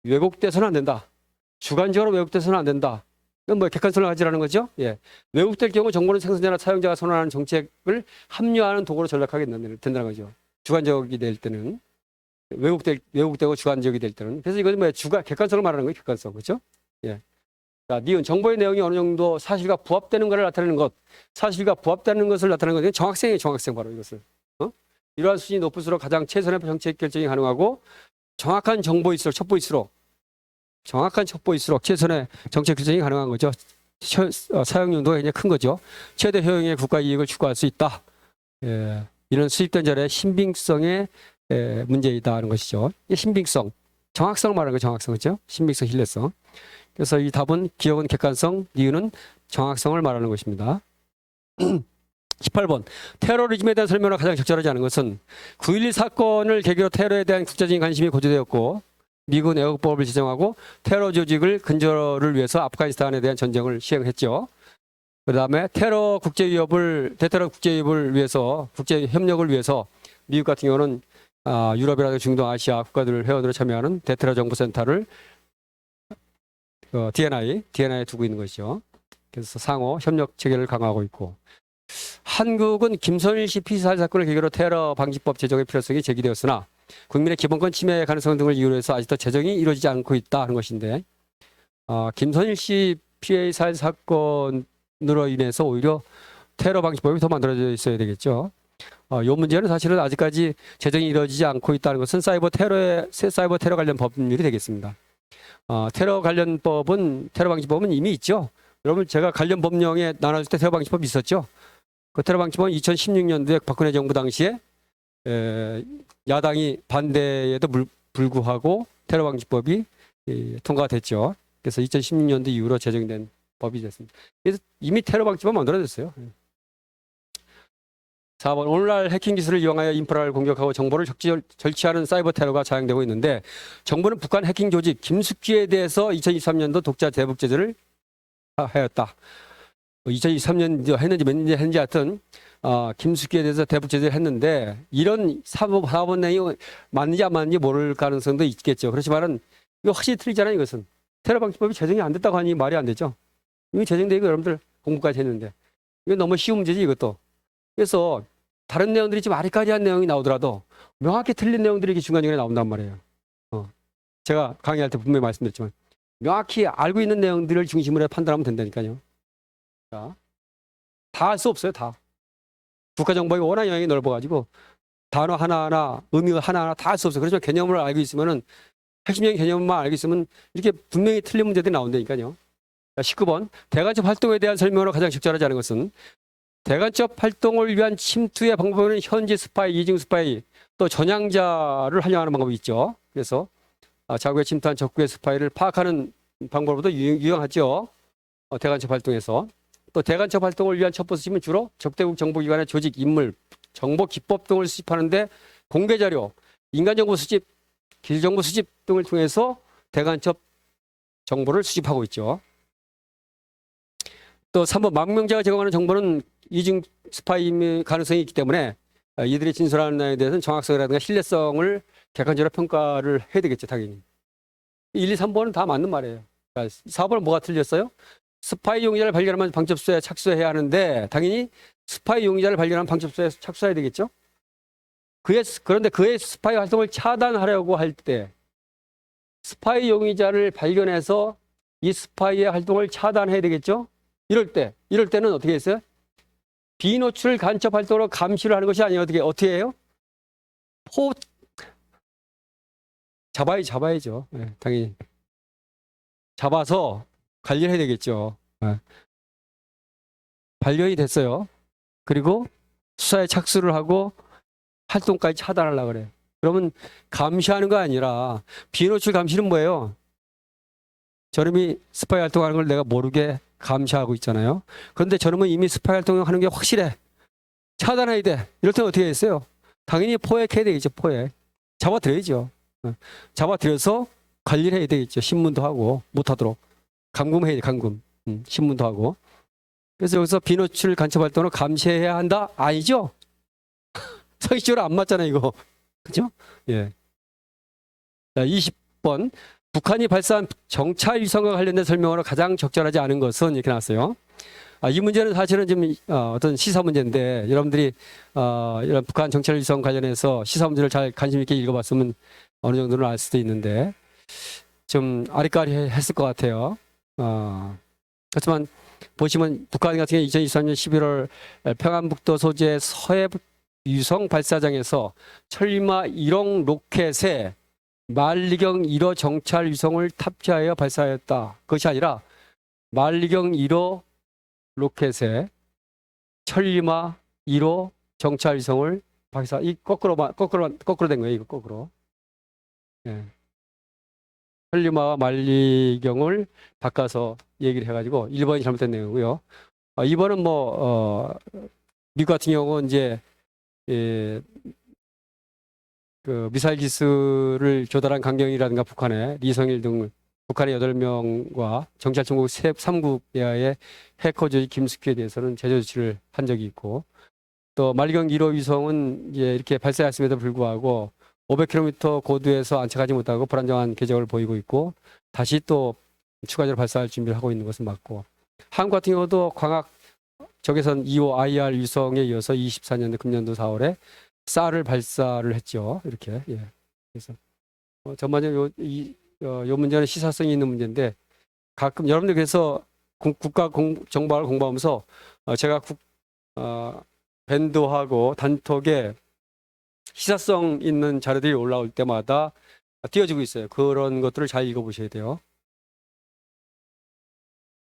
왜곡돼서는 안 된다. 주관적으로 왜곡돼서는 안 된다. 이건 뭐 객관성을 가지라는 거죠. 예. 왜곡될 경우 정보는 생산자나 사용자가 선언하는 정책을 합리화하는 도구로 전락하게 된다는 거죠. 주관적이 될 때는 왜곡되고 주관적이 될 때는. 그래서 이것은 뭐 객관성을 말하는 거예요. 객관성. 그렇죠? 예. 자, 니은 정보의 내용이 어느 정도 사실과 부합되는 것을 나타내는 것. 사실과 부합되는 것을 나타내는 것은 정확성이에요. 정확성 바로 이것을. 이러한 수준이 높을수록 가장 최선의 정책 결정이 가능하고 정확한 정보일수록 첩보일수록 정확한 첩보일수록 최선의 정책 결정이 가능한 거죠. 사용 용도가 굉장히 큰 거죠. 최대 효용의 국가 이익을 추구할 수 있다. 예, 이런 수입된 자료의 신빙성의 문제이다 하는 것이죠. 신빙성, 정확성을 말하는 거죠. 정확성, 그렇죠? 신빙성, 신뢰성. 그래서 이 답은 기억은 객관성, 니은은 정확성을 말하는 것입니다. 18번. 테러리즘에 대한 설명으로 가장 적절하지 않은 것은 9.11 사건을 계기로 테러에 대한 국제적인 관심이 고조되었고 미국은 애국법을 제정하고 테러 조직을 근절을 위해서 아프가니스탄에 대한 전쟁을 시행했죠. 그 다음에 대테러 국제위협을 위해서 국제협력을 위해서 미국 같은 경우는 유럽이라든가 중동 아시아 국가들 회원으로 참여하는 대테러 정보센터를 DNI에 두고 있는 것이죠. 그래서 상호 협력 체계를 강화하고 있고 한국은 김선일 씨 피살 사건을 계기로 테러 방지법 제정의 필요성이 제기되었으나 국민의 기본권 침해 가능성 등을 이유로 해서 아직도 제정이 이루어지지 않고 있다 하는 것인데 김선일 씨 피해살 사건으로 인해서 오히려 테러 방지법이 더 만들어져 있어야 되겠죠. 이 문제는 사실은 아직까지 제정이 이루어지지 않고 있다는 것은 사이버 테러 관련 법률이 되겠습니다. 테러 방지법은 이미 있죠. 여러분 제가 관련 법령에 나눠줄 때 테러 방지법이 있었죠. 그 테러 방지법은 2016년도에 박근혜 정부 당시에 야당이 반대에도 불구하고 테러 방지법이 통과가 됐죠. 그래서 2016년도 이후로 제정된 법이 됐습니다. 그래서 이미 테러 방지법 만들어졌어요. 4번. 오늘날 해킹 기술을 이용하여 인프라를 공격하고 정보를 절취하는 사이버 테러가 자행되고 있는데 정부는 북한 해킹 조직 김숙기에 대해서 2023년도 독자 대북 제재를 하였다. 2023년 했는지 몇 년 했는지 하여튼 김숙기에 대해서 대북 제재를 했는데 이런 사법 내용이 맞는지 안 맞는지 모를 가능성도 있겠죠. 그렇지만은 이거 확실히 틀리잖아요. 이것은 테러 방지법이 제정이 안 됐다고 하니 말이 안 되죠. 이미 제정되고 여러분들 공부까지 했는데 이건 너무 쉬운 문제지 이것도. 그래서 다른 내용들이 좀 아리까리한 내용이 나오더라도 명확히 틀린 내용들이 이렇게 중간중간에 나온단 말이에요. 제가 강의할 때 분명히 말씀드렸지만 명확히 알고 있는 내용들을 중심으로 해 판단하면 된다니까요. 자, 다 할 수 없어요. 다. 국가정보가 워낙 영역이 넓어가지고 단어 하나하나 의미가 하나하나 다 할 수 없어요. 그렇지만 개념을 알고 있으면은 핵심적인 개념만 알고 있으면 이렇게 분명히 틀린 문제들이 나온다니까요. 19번. 대간첩 활동에 대한 설명으로 가장 적절하지 않은 것은 대간첩 활동을 위한 침투의 방법은 현지 스파이, 이중 스파이, 또 전향자를 활용하는 방법이 있죠. 그래서 자국에 침투한 적국의 스파이를 파악하는 방법으로도 유용하죠. 대간첩 활동에서. 또 대간첩 활동을 위한 첩보 수집은 주로 적대국 정보기관의 조직, 인물, 정보 기법 등을 수집하는데 공개 자료, 인간정보 수집, 길정보 수집 등을 통해서 대간첩 정보를 수집하고 있죠. 또 3번 망명자가 제공하는 정보는 이중 스파이 가능성이 있기 때문에 이들이 진술하는 내용에 대해서는 정확성이라든가 신뢰성을 객관적으로 평가를 해야 되겠죠. 당연히. 1, 2, 3번은 다 맞는 말이에요. 4번은 뭐가 틀렸어요? 스파이 용의자를 발견하면 방첩소에 착수해야 하는데 당연히 스파이 용의자를 발견하면 방첩소에 착수해야 되겠죠. 그런데 그의 스파이 활동을 차단하려고 할 때 스파이 용의자를 발견해서 이 스파이의 활동을 차단해야 되겠죠? 이럴 때는 어떻게 했어요? 비노출 간첩 활동으로 감시를 하는 것이 아니라 어떻게 해요? 잡아야죠. 네, 당연히. 잡아서 관리를 해야 되겠죠. 네. 발견이 됐어요. 그리고 수사에 착수를 하고 활동까지 차단하려고 그래. 그러면 감시하는 거 아니라 비노출 감시는 뭐예요? 저놈이 스파이 활동하는 걸 내가 모르게 감시하고 있잖아요. 그런데 저놈은 이미 스파이 활동하는 게 확실해. 차단해야 돼. 이럴 때는 어떻게 했어요? 당연히 포획해야 되겠죠. 포획. 잡아들여야죠. 잡아들여서 관리를 해야 되겠죠. 신문도 하고 못하도록. 감금해야 돼. 감금. 신문도 하고. 그래서 여기서 비노출 간첩 활동을 감시해야 한다? 아니죠? 상식적으로 안 맞잖아요. 이거. 그죠? 예. 자, 20번. 북한이 발사한 정찰 위성과 관련된 설명으로 가장 적절하지 않은 것은 이렇게 나왔어요. 이 문제는 사실은 좀 어떤 시사 문제인데 여러분들이 이런 북한 정찰 위성 관련해서 시사 문제를 잘 관심 있게 읽어봤으면 어느 정도는 알 수도 있는데 좀 아리까리했을 것 같아요. 그렇지만 보시면 북한 같은 경우 2023년 11월 평안북도 소재 서해 위성 발사장에서 천리마 1호 로켓에 만리경 1호 정찰 위성을 탑재하여 발사하였다. 그것이 아니라 만리경 1호 로켓에 천리마 1호 정찰 위성을 발사. 이 거꾸로 된 거예요. 이거 거꾸로. 예. 천리마와 만리경을 바꿔서 얘기를 해가지고 1번이 잘못된 내용이고요. 2번은 미국 같은 경우는 이제 그 미사일 기술을 조달한 강경이라든가 북한의 리성일 등 북한의 8명과 정찰총국 3국 내하의 해커 조직 김숙희에 대해서는 제재 조치를 한 적이 있고 또 만리경 1호 위성은 이제 이렇게 발사했음에도 불구하고 500km 고도에서 안착하지 못하고 불안정한 궤적을 보이고 있고 다시 또 추가적으로 발사할 준비를 하고 있는 것은 맞고 한국 같은 경우도 광학 적외선 2호 IR 위성에 이어서 24년도 금년도 4월에 쌀을 발사를 했죠. 이렇게. 예. 그래서 전반적으로 요 문제는 시사성이 있는 문제인데 가끔 여러분들 그래서 국가 정보를 공부하면서 제가 밴드하고 단톡에 시사성 있는 자료들이 올라올 때마다 띄워주고 있어요. 그런 것들을 잘 읽어보셔야 돼요.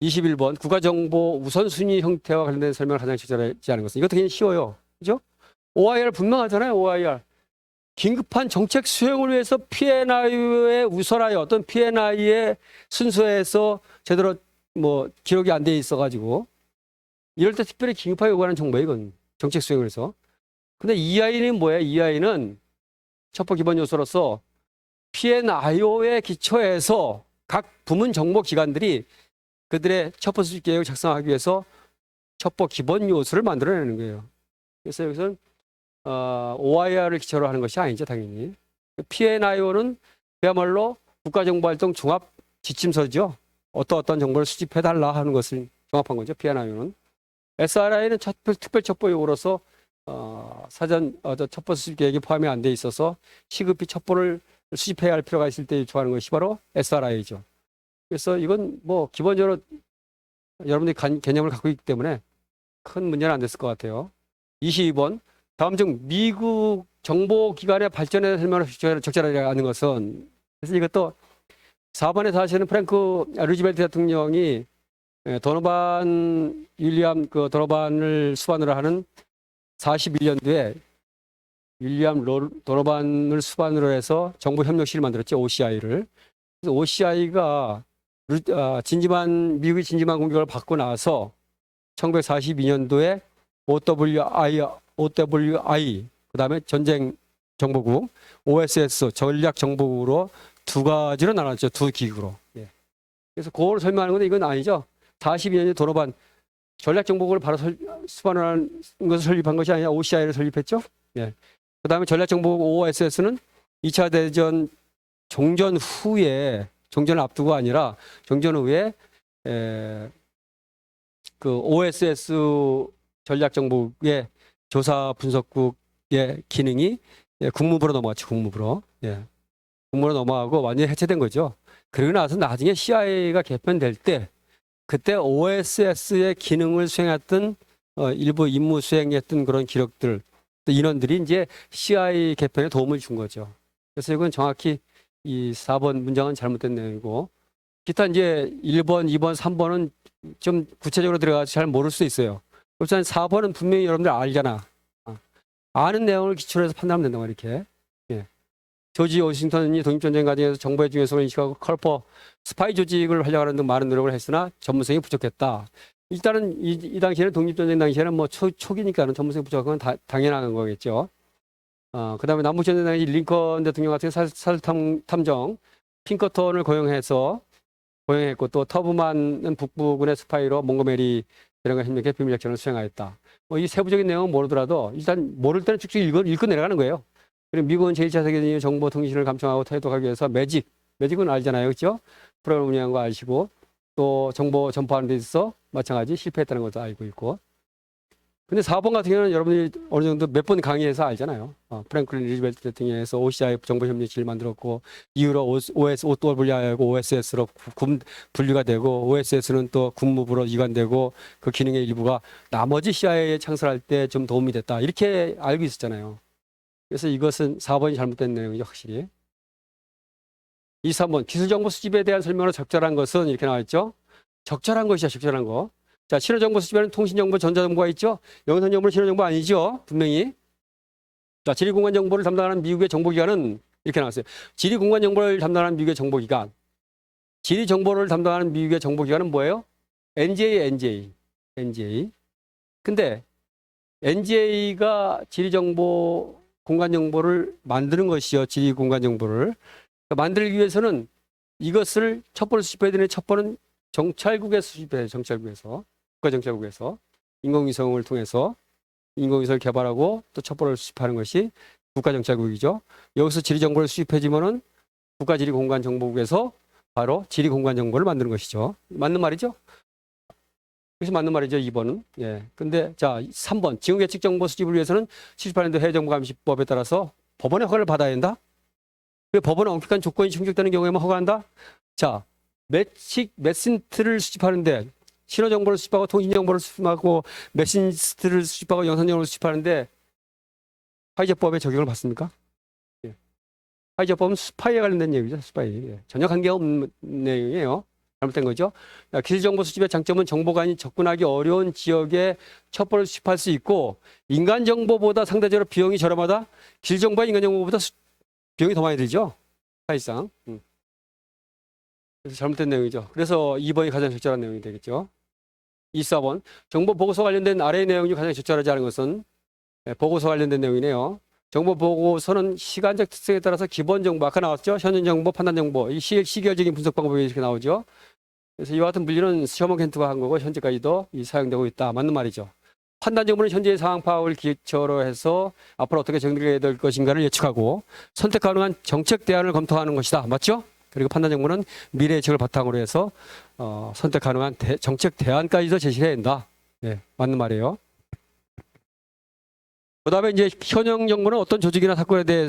21번 국가정보 우선순위 형태와 관련된 설명을 가장 적절하지 않은 것은 이것도 굉장히 쉬워요. 그죠? OIR 분명하잖아요. OIR. 긴급한 정책 수행을 위해서 PNI에 우선하여 어떤 PNI의 순서에서 제대로 기록이 안 돼 있어가지고 이럴 때 특별히 긴급하게 요구하는 정보예요. 이건 정책 수행을 해서. 근데 EI는 뭐예요? EI는 첩보 기본 요소로서 PNIO에 기초해서 각 부문 정보 기관들이 그들의 첩보 수집 계획을 작성하기 위해서 첩보 기본 요소를 만들어내는 거예요. 그래서 여기서는 OIR을 기초로 하는 것이 아니죠, 당연히. PNIO는 그야말로 국가정보활동 종합 지침서죠. 어떤 정보를 수집해달라 하는 것을 종합한 거죠, PNIO는. SRI는 특별첩보 요구로서 사전 첩보 수집 계획이 포함이 안 돼 있어서 시급히 첩보를 수집해야 할 필요가 있을 때 요청하는 것이 바로 SRI죠. 그래서 이건 기본적으로 여러분들이 개념을 갖고 있기 때문에 큰 문제는 안 됐을 것 같아요. 22번. 다음 중 미국 정보기관의 발전에 대한 설명을 적절하지 않은 것은 그래서 이것도 4번에 사실은 프랭크 루즈벨트 대통령이 도노반 윌리엄 도노반을 수반으로 하는 41년도에 윌리엄 도노반을 수반으로 해서 정보협력실을 만들었죠. OCI를. 그래서 OCI가 미국의 진지만 공격을 받고 나서 1942년도에 OWI, 그 다음에 전쟁 정보국, OSS, 전략 정보국으로 두 가지로 나눴죠. 두 기구로. 예. 그래서 그걸 설명하는 건데 이건 아니죠. 42년에 도노반 전략 정보국을 바로 수반하는 것을 설립한 것이 아니라 OCI를 설립했죠. 예. 그 다음에 전략 정보국 OSS는 2차 대전 종전 후에, 종전을 앞두고 아니라 종전 후에 그 OSS 전략 정보국의 조사 분석국의 기능이 예, 국무부로 넘어갔죠. 국무부로. 예. 국무로 넘어가고 완전히 해체된 거죠. 그러고 나서 나중에 CIA가 개편될 때 그때 OSS의 기능을 수행했던 일부 임무 수행했던 그런 기록들, 또 인원들이 이제 CIA 개편에 도움을 준 거죠. 그래서 이건 정확히 이 4번 문장은 잘못된 내용이고, 기타 이제 1번, 2번, 3번은 좀 구체적으로 들어가서 잘 모를 수 있어요. 그렇지만 4번은 분명히 여러분들 알잖아. 아는 내용을 기초로 해서 판단하면 된다고 이렇게. 예. 조지 워싱턴이 독립전쟁 과정에서 정보의 중요성을 인식하고 컬퍼 스파이 조직을 활용하는 등 많은 노력을 했으나 전문성이 부족했다. 일단은 이 당시에는 독립전쟁 당시에는 뭐 초기니까는 전문성이 부족한 건 당연한 거겠죠. 그 다음에 남북전쟁 당시 링컨 대통령 같은 사설탐정 핑커턴을 고용했고 또 터브만은 북부군의 스파이로 몽고메리 대령과 협력해 비밀 작전을 수행하였다. 뭐 이 세부적인 내용은 모르더라도 일단 모를 때는 쭉쭉 읽고 내려가는 거예요. 그리고 미국은 제1차 세계대전 정보 통신을 감청하고 태도하기 위해서 매직은 알잖아요. 그렇죠? 프로그램 운영한 거 아시고 또 정보 전파하는 데 있어서 마찬가지 실패했다는 것도 알고 있고. 근데 4번 같은 경우는 여러분들이 어느 정도 몇 번 강의해서 알잖아요. 프랭클린 리즈벨트 대통령에서 OCI 정보협력실을 만들었고 이후로 OWI하고 OSS로 분류가 되고 OSS는 또 국무부로 이관되고 그 기능의 일부가 나머지 CIA에 창설할 때 좀 도움이 됐다. 이렇게 알고 있었잖아요. 그래서 이것은 4번이 잘못된 내용이죠. 확실히. 2, 3번 기술정보 수집에 대한 설명으로 적절한 것은 이렇게 나와있죠. 적절한 것이야. 적절한 거. 자, 신호정보 수집에는 통신정보, 전자정보가 있죠. 영상정보는 신호정보 아니죠. 분명히. 자, 지리공간정보를 담당하는 미국의 정보기관은 이렇게 나왔어요. 지리공간정보를 담당하는 미국의 정보기관. 지리정보를 담당하는 미국의 정보기관은 뭐예요? NJ. 근데 NJ가 지리정보 공간정보를 만드는 것이요. 지리공간정보를. 만들기 위해서는 이것을 첩보를 수집해야 되는 첩보는 정찰국에서 수집해요. 정찰국에서. 국가정찰국에서. 인공위성을 통해서 인공위성을 개발하고 또 첩보를 수집하는 것이 국가정찰국이죠. 여기서 지리정보를 수집해지면은 국가지리공간정보국에서 바로 지리공간정보를 만드는 것이죠. 맞는 말이죠? 그래서 맞는 말이죠. 2번은. 예. 근데 자, 3번. 징후계측 정보 수집을 위해서는 78년도 해외정보감시법에 따라서 법원의 허가를 받아야 된다. 왜 법원은 엄격한 조건이 충족되는 경우에만 허가한다? 자, 메신트를 수집하는데 신호정보를 수집하고 통신정보를 수집하고 메신트를 수집하고 영상정보를 수집하는데 파이저법에 적용을 받습니까? 예. 파이저법은 스파이에 관련된 내용이죠. 스파이. 예. 전혀 관계없는 내용이에요. 잘못된 거죠. 기술정보 수집의 장점은 정보관이 접근하기 어려운 지역에 첩보를 수집할 수 있고 인간정보보다 상대적으로 비용이 저렴하다. 기술정보와 인간정보보다 비용이 더 많이 들죠. 사실상. 그래서 잘못된 내용이죠. 그래서 2번이 가장 적절한 내용이 되겠죠. 2, 4번. 정보 보고서 관련된 아래의 내용 중 가장 적절하지 않은 것은 보고서 관련된 내용이네요. 정보 보고서는 시간적 특성에 따라서 기본 정보, 아까 나왔죠? 현현 정보, 판단 정보, 이 시결적인 분석 방법이 이렇게 나오죠. 그래서 이와 같은 분류는 셔먼 켄트가 한 거고 현재까지도 사용되고 있다. 맞는 말이죠. 판단 정보는 현재의 상황 파악을 기초로 해서 앞으로 어떻게 정리해야 될 것인가를 예측하고 선택 가능한 정책 대안을 검토하는 것이다. 맞죠? 그리고 판단 정보는 미래 예측을 바탕으로 해서 선택 가능한 정책 대안까지도 제시해야 된다. 네, 맞는 말이에요. 그 다음에 이제 현행 정보는 어떤 조직이나 사건에 대해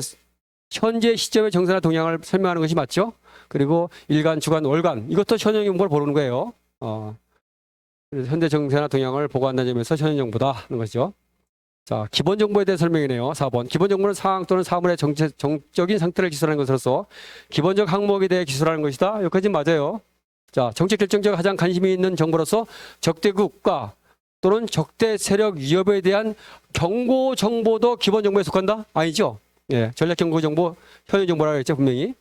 현재 시점의 정세나 동향을 설명하는 것이 맞죠? 그리고 일간, 주간, 월간 이것도 현행 정보를 보는 거예요. 그래서 현재 정세나 동향을 보고한다는 점에서 현행 정보다 하는 것이죠. 자, 기본 정보에 대한 설명이네요. 4번. 기본 정보는 상황 또는 사물의 정적인 상태를 기술하는 것으로서 기본적 항목에 대해 기술하는 것이다. 여기까지 맞아요. 자, 정책 결정자가 가장 관심이 있는 정보로서 적대국가 또는 적대 세력 위협에 대한 경고 정보도 기본 정보에 속한다? 아니죠? 예, 전략 경고 정보, 현행 정보라고 했죠, 분명히.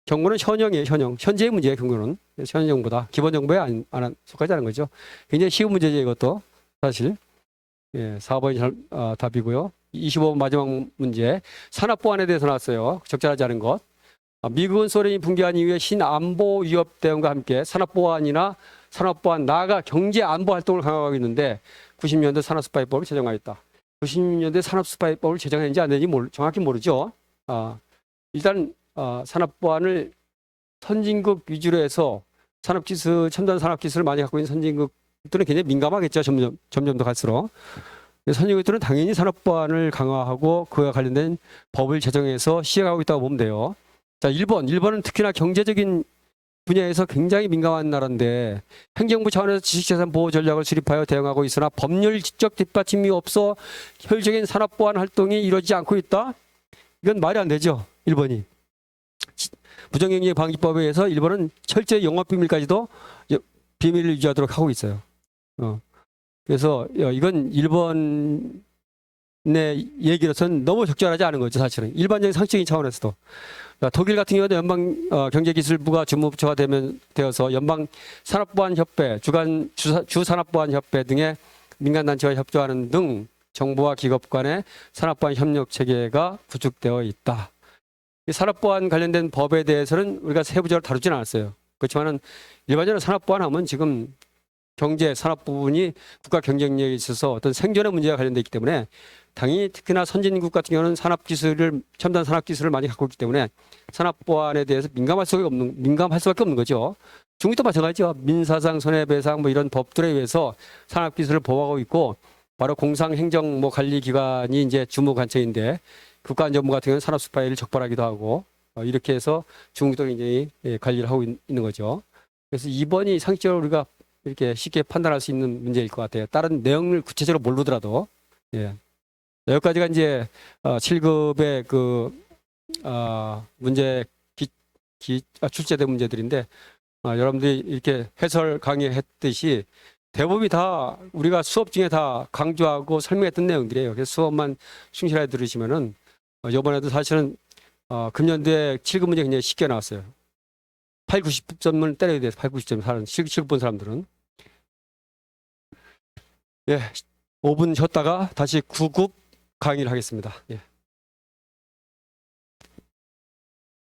경고는 현형이에요, 현형. 현재의 문제예요, 경고는. 현행 정보다. 기본 정보에 안 속하지 않은 거죠. 굉장히 쉬운 문제죠, 이것도. 사실. 예, 4번이 답이고요. 25번 마지막 문제. 산업보안에 대해서 나왔어요. 적절하지 않은 것. 미국은 소련이 붕괴한 이후에 신안보 위협 대응과 함께 산업보안, 나아가 경제안보 활동을 강화하고 있는데 90년대 산업스파이법을 제정하였다. 90년대 산업스파이법을 제정했는지 안 했는지 정확히 모르죠. 일단 산업보안을 선진국 위주로 해서 첨단 산업기술을 많이 갖고 있는 선진국들은 굉장히 민감하겠죠. 점점 더 갈수록. 선진국들은 당연히 산업보안을 강화하고 그와 관련된 법을 제정해서 시행하고 있다고 보면 돼요. 자, 일본은 특히나 경제적인 분야에서 굉장히 민감한 나라인데 행정부 차원에서 지식재산 보호 전략을 수립하여 대응하고 있으나 법률적 뒷받침이 없어 효율적인 산업보안 활동이 이루어지지 않고 있다? 이건 말이 안 되죠. 일본이. 부정경제 방지법에 의해서 일본은 철저히 영업비밀까지도 비밀을 유지하도록 하고 있어요. 그래서 이건 일본의 얘기로서는 너무 적절하지 않은 거죠, 사실은. 일반적인 상식적인 차원에서도. 독일 같은 경우는 연방 경제기술부가 주무부처가 되어서 연방 산업보안협회, 주산업보안협회 등의 민간단체와 협조하는 등 정부와 기업 간의 산업보안 협력 체계가 구축되어 있다. 이 산업보안 관련된 법에 대해서는 우리가 세부적으로 다루지는 않았어요. 그렇지만은 일반적으로 산업보안하면 지금 경제, 산업 부분이 국가 경쟁력에 있어서 어떤 생존의 문제가 관련되어 있기 때문에 당연히 특히나 선진국 같은 경우는 첨단 산업기술을 많이 갖고 있기 때문에 산업보안에 대해서 민감할 수밖에 없는 거죠. 중국도 마찬가지죠. 민사상, 손해배상 뭐 이런 법들에 의해서 산업기술을 보호하고 있고 바로 공상행정 관리기관이 이제 주무관청인데 국가안전부 같은 경우는 산업 스파이를 적발하기도 하고 이렇게 해서 중국도 굉장히 관리를 하고 있는 거죠. 그래서 이번이 상식적으로 우리가 이렇게 쉽게 판단할 수 있는 문제일 것 같아요. 다른 내용을 구체적으로 모르더라도. 예. 여기까지가 이제 7급의 문제 출제된 문제들인데 여러분들이 이렇게 해설 강의했듯이 대부분이 다 우리가 수업 중에 다 강조하고 설명했던 내용들이에요. 그래서 수업만 충실하게 들으시면은 이번에도 사실은 금년도에 7급 문제 굉장히 쉽게 나왔어요. 8, 90점을 때려야 돼요. 8, 90점 사는 7급 본 사람들은. 예, 5분 쉬었다가 다시 9급 강의를 하겠습니다. 예.